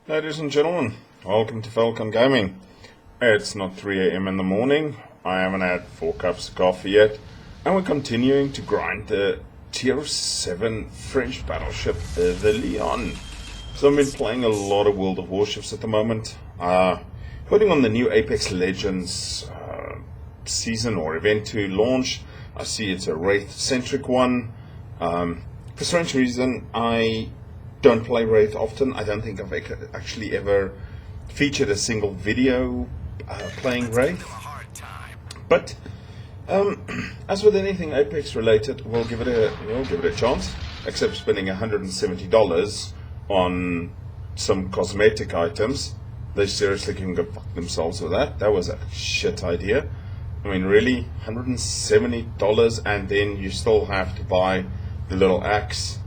Ladies and gentlemen, welcome to Falcon Gaming. It's not 3 a.m. in the morning, I haven't had 4 cups of coffee yet, and we're continuing to grind the Tier 7 French battleship, the Lyon. So I've been playing a lot of World of Warships at the moment, putting on the new Apex Legends season or event to launch. I see it's a Wraith-centric one. For strange reason, I don't play Wraith often. I don't think I've actually ever featured a single video playing Wraith. But as with anything Apex related, we'll give it a chance. Except spending $170 on some cosmetic items. They seriously can go fuck themselves with that. That was a shit idea. I mean, really, $170, and then you still have to buy the little axe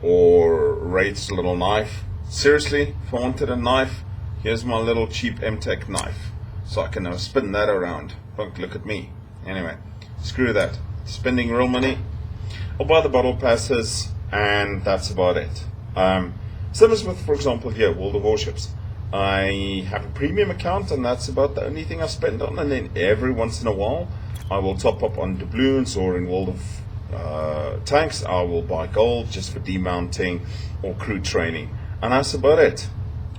or Wraith's little knife. Seriously, if I wanted a knife, here's my little cheap MTech knife, so I can now spin that around. Look at me. Anyway, screw that. Spending real money. I'll buy the battle passes, and that's about it. Same as with, for example, here, World of Warships. I have a premium account, and that's about the only thing I spend on. And then every once in a while, I will top up on doubloons, or in World of Tanks, I will buy gold just for demounting or crew training. And that's about it.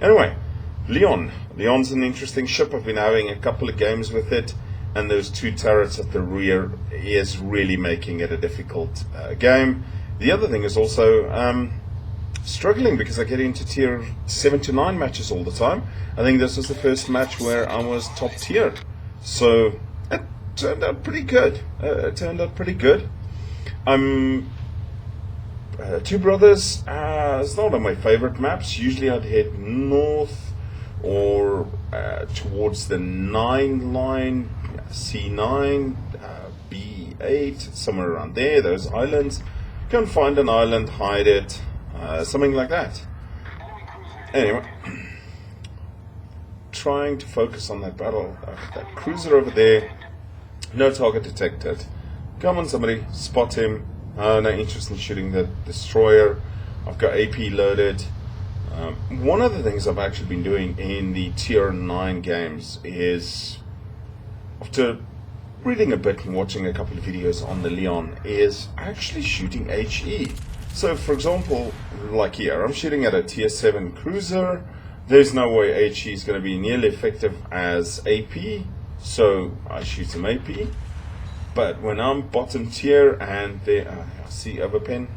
Anyway, Lyon. Lyon's an interesting ship. I've been having a couple of games with it, and those 2 turrets at the rear is really making it a difficult game. The other thing is also struggling because I get into tier 7 to 9 matches all the time. I think this was the first match where I was top tier, so it turned out pretty good. Two Brothers is not one of my favorite maps. Usually I'd head north or towards the 9 line, C9, B8, somewhere around there, those islands. Go and find an island, hide it, something like that. Anyway, trying to focus on that battle, that cruiser over there. No target detected. Come on, somebody, spot him. No interest in shooting the destroyer. I've got AP loaded. One of the things I've actually been doing in the tier 9 games is, after reading a bit and watching a couple of videos on the Lyon, is actually shooting HE. So, for example, like here, I'm shooting at a tier 7 cruiser. There's no way HE is going to be nearly effective as AP, so I shoot some AP. But when I'm bottom tier and I see overpen,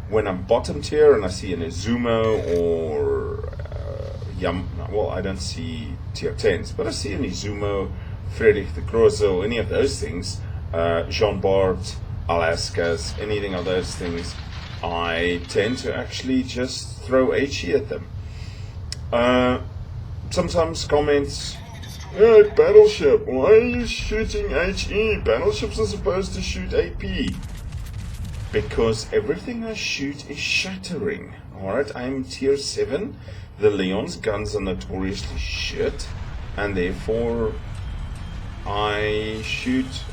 when I'm bottom tier and I see an Izumo or well, I don't see tier 10s, but I see an Izumo, Friedrich the Grosso, any of those things, Jean Bart, Alaskas, anything of those things, I tend to actually just throw HE at them. Sometimes comments, "Hey, Battleship, why are you shooting HE? Battleships are supposed to shoot AP." Because everything I shoot is shattering. Alright, I'm tier 7. The Lyon's guns are notoriously shit, and therefore I shoot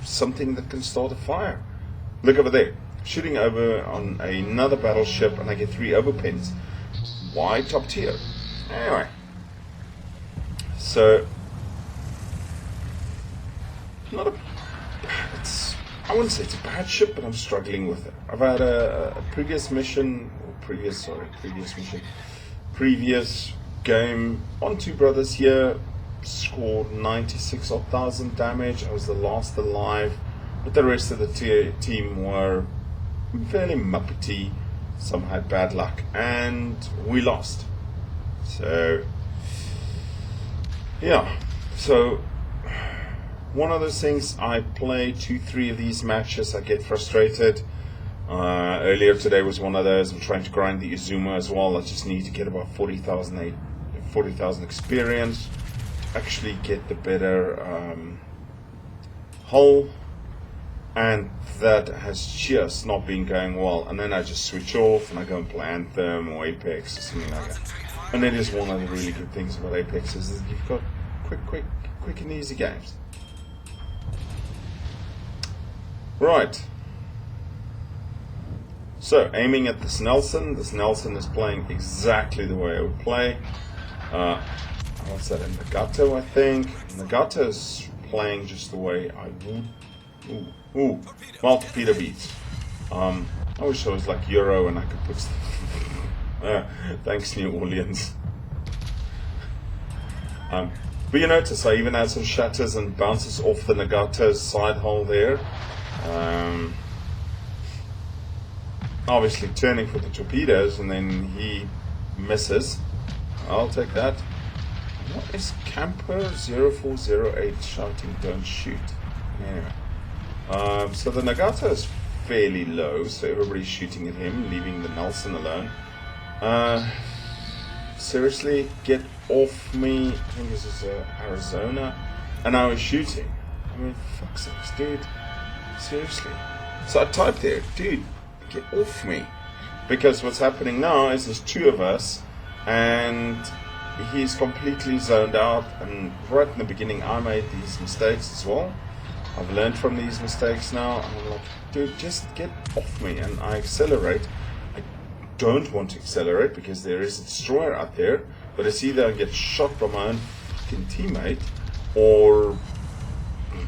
something that can start a fire. Look over there. Shooting over on another battleship, and I get 3 overpens. Why top tier? Anyway. So, I wouldn't say it's a bad ship, but I'm struggling with it. I've had a previous game on Two Brothers here, scored 96,000 damage. I was the last alive, but the rest of the team were fairly muppety. Some had bad luck, and we lost. So, yeah, so one of those things, I play 2-3 of these matches, I get frustrated. Earlier today was one of those. I'm trying to grind the Izumo as well. I just need to get about 40,000 experience to actually get the better hull, and that has just not been going well. And then I just switch off and I go and play Anthem or Apex or something like that. And it is one of the really good things about Apex is that you've got quick and easy games. Right. So, aiming at this Nelson. This Nelson is playing exactly the way I would play. What's that? Nagato, I think. Nagato is playing just the way I would. Ooh. Well, torpedo beats. I wish I was like Euro and I could put thanks, New Orleans. But you notice I even had some shatters and bounces off the Nagato's side hull there. Obviously turning for the torpedoes, and then he misses. I'll take that. What is Camper 0408 shouting, don't shoot? Anyway. So the Nagato is fairly low, so everybody's shooting at him, leaving the Nelson alone. Seriously, get off me. I think this is Arizona. And I was shooting. I mean, fuck's sakes, dude. Seriously. So I typed there, dude, get off me. Because what's happening now is there's two of us, and he's completely zoned out. And right in the beginning, I made these mistakes as well. I've learned from these mistakes now. I'm like, dude, just get off me. And I accelerate. I don't want to accelerate because there is a destroyer out there. But it's either I get shot by my own fucking teammate, or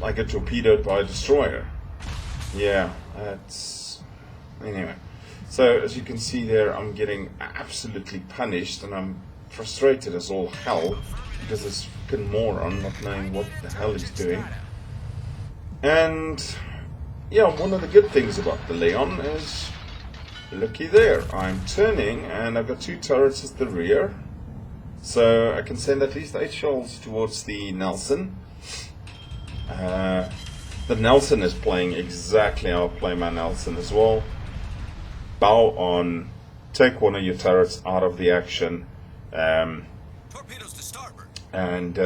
I get torpedoed by a destroyer. Yeah, that's... Anyway. So, as you can see there, I'm getting absolutely punished, and I'm frustrated as all hell, because this fucking moron not knowing what the hell he's doing. And, yeah, one of the good things about the Lyon is, looky there, I'm turning, and I've got two turrets at the rear, so I can send at least 8 shells towards the Nelson. The Nelson is playing exactly how I play my Nelson as well. Bow on, take one of your turrets out of the action, Torpedoes to starboard. and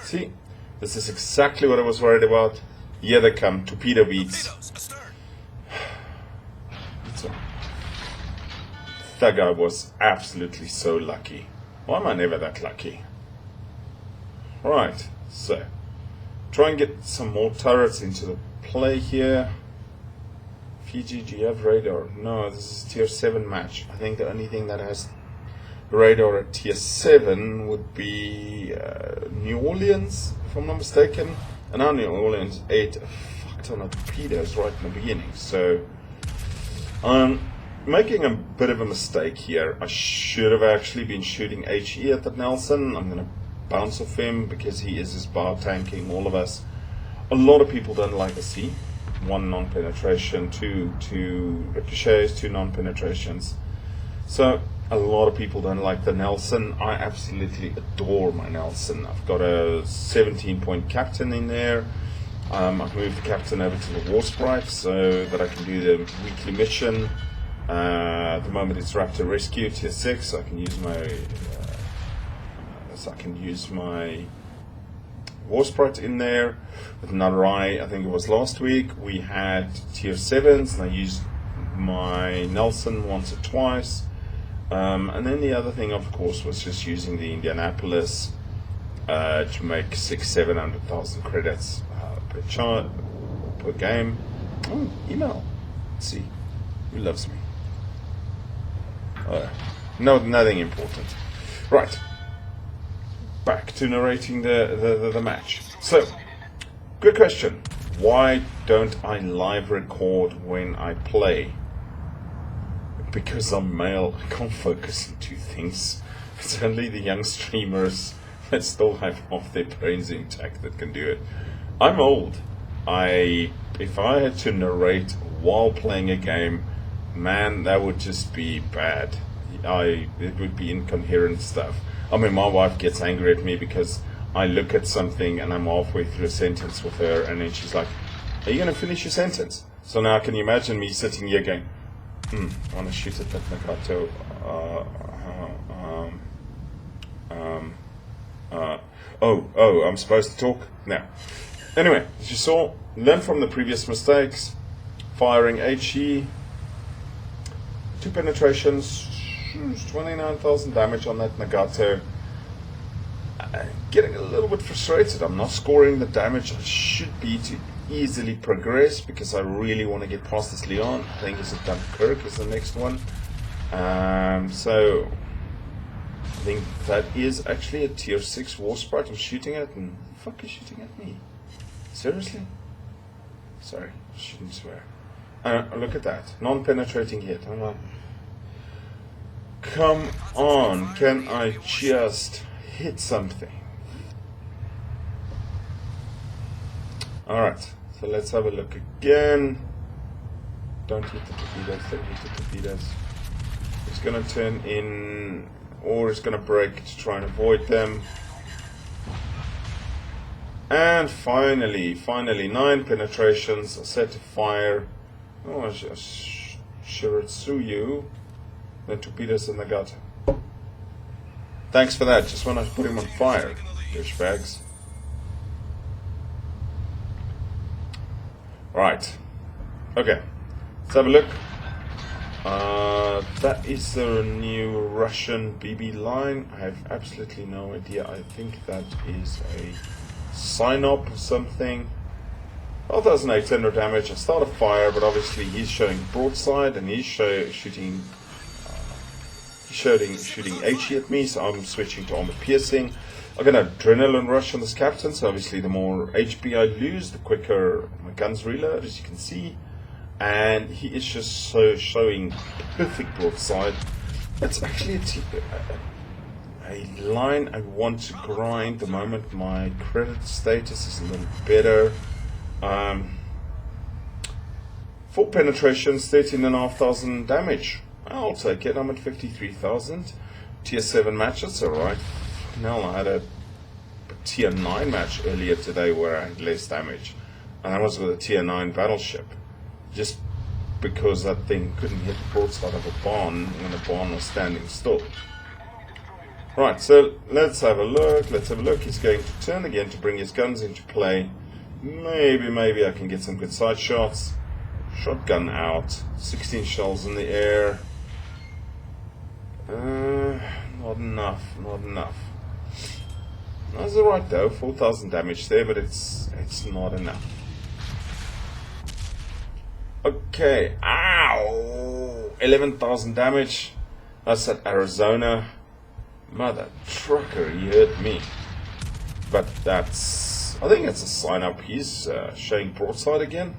see, this is exactly what I was worried about. Here they come, torpedo beats. Torpedoes astern. So, that guy was absolutely so lucky. Why am I never that lucky? Right, so try and get some more turrets into the play here. Fiji, do you have radar? No, this is tier 7 match. I think the only thing that has radar at tier 7 would be New Orleans, if I'm not mistaken. And now New Orleans ate a fuck ton of torpedoes right in the beginning. So, making a bit of a mistake here. I should have actually been shooting HE at the Nelson. I'm going to bounce off him because he is his bow tanking all of us. A lot of people don't like the sea. 1 non-penetration, 2 ricochets, 2 non-penetrations. So a lot of people don't like the Nelson. I absolutely adore my Nelson. I've got a 17-point captain in there. I've moved the captain over to the Warships so that I can do the weekly mission. At the moment it's Raptor Rescue tier 6. So I can use my Warsprite in there with Narai. I think it was last week we had tier 7s, and I used my Nelson once or twice, and then the other thing of course was just using the Indianapolis to make 600,000-700,000 credits per game. Oh, email. Let's see who loves me. No, nothing important. Right, back to narrating the match. So, good question. Why don't I live record when I play? Because I'm male, I can't focus on 2 things. It's only the young streamers that still have half their brains intact that can do it. I'm old. If I had to narrate while playing a game, man, that would just be bad. It would be incoherent stuff. I mean, my wife gets angry at me because I look at something and I'm halfway through a sentence with her, and then she's like, are you going to finish your sentence? So now can you imagine me sitting here going, I want to shoot at that Nagato. I'm supposed to talk? Now, anyway, as you saw, learn from the previous mistakes. Firing HE, 2 penetrations, 29,000 damage on that Nagato. Getting a little bit frustrated. I'm not scoring the damage I should be to easily progress because I really want to get past this Lyon. I think it's a Dunkirk is the next one. So I think that is actually a tier 6 war sprite I'm shooting at, and the fuck is shooting at me? Seriously? Sorry, shouldn't swear. Look at that. Non-penetrating hit. I'm like, come on, can I just hit something? Alright, so let's have a look again. Don't hit the torpedoes, don't hit the torpedoes. It's going to turn in, or it's going to break to try and avoid them. And finally, 9 penetrations, set to fire. Oh, Shiratsuyu. The torpedoes in the gut. Thanks for that, just when I put him on fire, douchebags. Right. Okay. Let's have a look. That is the new Russian BB line. I have absolutely no idea. I think that is a sign-up or something. 12,800 damage. I start a fire, but obviously he's showing broadside and he's shooting HE at me, so I'm switching to armor piercing. I got an adrenaline rush on this captain, so obviously the more HP I lose, the quicker my guns reload, as you can see. And he is just showing perfect broadside. That's actually a line I want to grind the moment my credit status is a little better. 4 penetrations, 13,500 damage. I'll take it. I'm at 53,000. Tier 7 matches, alright. Now I had a tier 9 match earlier today where I had less damage. And that was with a tier 9 battleship. Just because that thing couldn't hit the broadside of a barn when the barn was standing still. Right, so let's have a look. He's going to turn again to bring his guns into play. Maybe I can get some good side shots. Shotgun out. 16 shells in the air. Not enough. That's alright though, 4,000 damage there, but it's not enough. Okay, ow! 11,000 damage. That's at Arizona. Mother trucker, he hurt me. But I think it's a sign up. He's showing broadside again.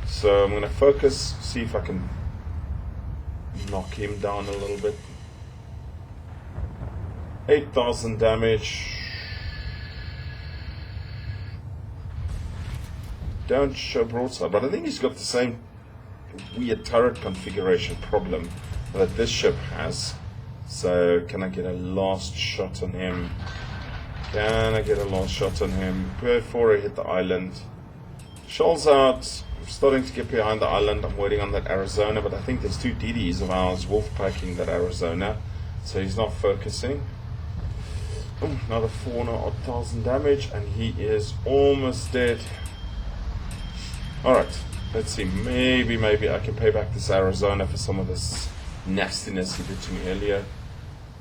So I'm going to focus, see if I can knock him down a little bit. 8,000 damage. Don't show broadside, but I think he's got the same weird turret configuration problem that this ship has. So can I get a last shot on him? Before I hit the island? Shells out. I'm starting to get behind the island. I'm waiting on that Arizona, but I think there's 2 DDs of ours wolfpacking that Arizona, so he's not focusing. Oh, another 4,000 damage, and he is almost dead. Alright, let's see. Maybe I can pay back this Arizona for some of this nastiness he did to me earlier.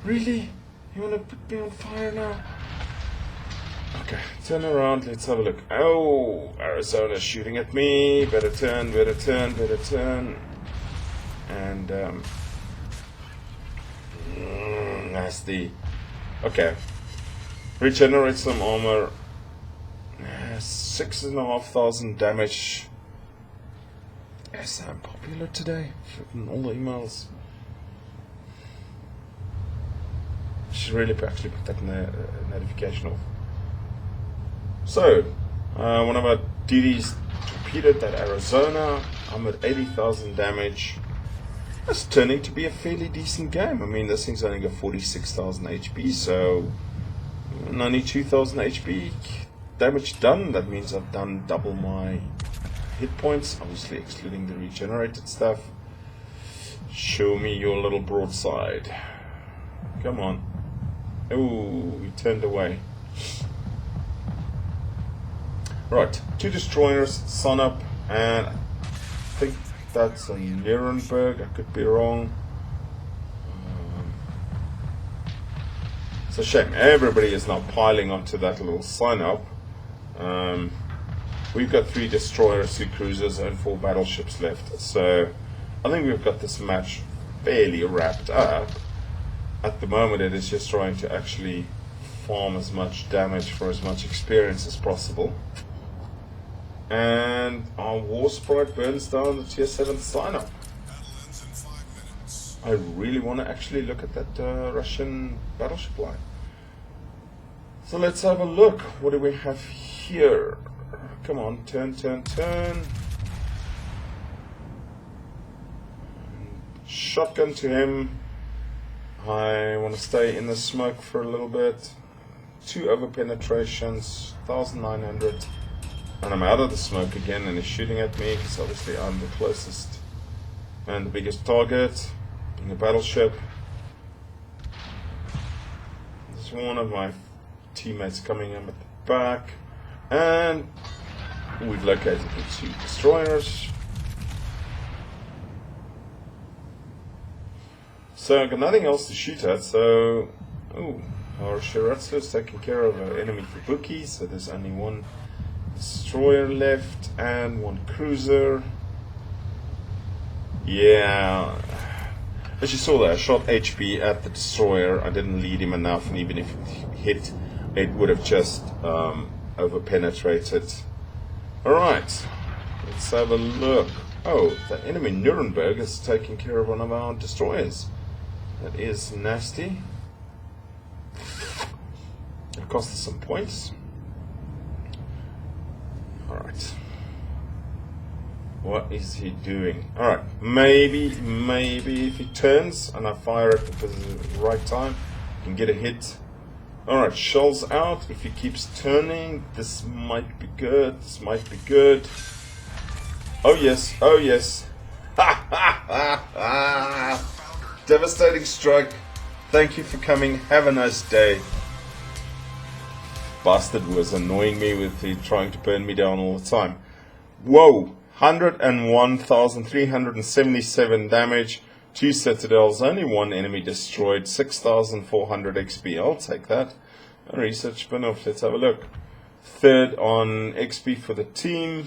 Really? You want to put me on fire now? Okay, turn around, let's have a look. Oh, Arizona's shooting at me. Better turn. And, nasty. Okay. Regenerate some armor. 6,500 damage. Yes, I'm popular today. Freaking all the emails. Should really actually put that notification off. So, one of our DDs torpedoed that Arizona. I'm at 80,000 damage. That's turning to be a fairly decent game. I mean, this thing's only got 46,000 HP, so 92,000 HP damage done. That means I've done double my hit points, obviously excluding the regenerated stuff. Show me your little broadside. Come on. Oh, he turned away. Right, 2 destroyers, sun up, and I think that's a Nuremberg. I could be wrong. It's a shame. Everybody is now piling onto that little sign up. We've got 3 destroyers, 2 cruisers, and 4 battleships left. So I think we've got this match fairly wrapped up. At the moment, it is just trying to actually farm as much damage for as much experience as possible. And our War Sprite burns down the tier 7 sign-up. I really want to actually look at that Russian battleship line. So let's have a look. What do we have here? Come on, turn. Shotgun to him. I want to stay in the smoke for a little bit. 2 over penetrations, 1900. And I'm out of the smoke again, and he's shooting at me because obviously I'm the closest and the biggest target. In the battleship. There's one of my teammates coming in at the back, and we've located the 2 destroyers. So I've got nothing else to shoot at, so our Shiratsu is taking care of our enemy Fubuki, so there's only 1 destroyer left and 1 cruiser. Yeah. As you saw there, I shot HP at the destroyer. I didn't lead him enough, and even if it hit, it would have just over-penetrated. Alright, let's have a look. Oh, the enemy Nuremberg is taking care of one of our destroyers. That is nasty. It cost us some points. Alright. What is he doing? Alright, maybe if he turns and I fire at the right time, I can get a hit. Alright, shells out. If he keeps turning, this might be good. Oh yes. Ha ha ha ha! Devastating strike. Thank you for coming. Have a nice day. Bastard was annoying me with trying to burn me down all the time. Whoa! 101,377 damage, 2 citadels, only 1 enemy destroyed, 6,400 XP. I'll take that. A research spin-off, let's have a look. 3rd on XP for the team,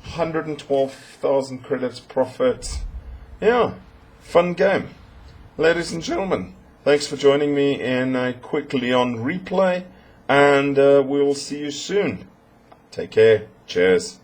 112,000 credits profit. Yeah, fun game. Ladies and gentlemen, thanks for joining me in a quick Lyon replay, and we'll see you soon. Take care. Cheers.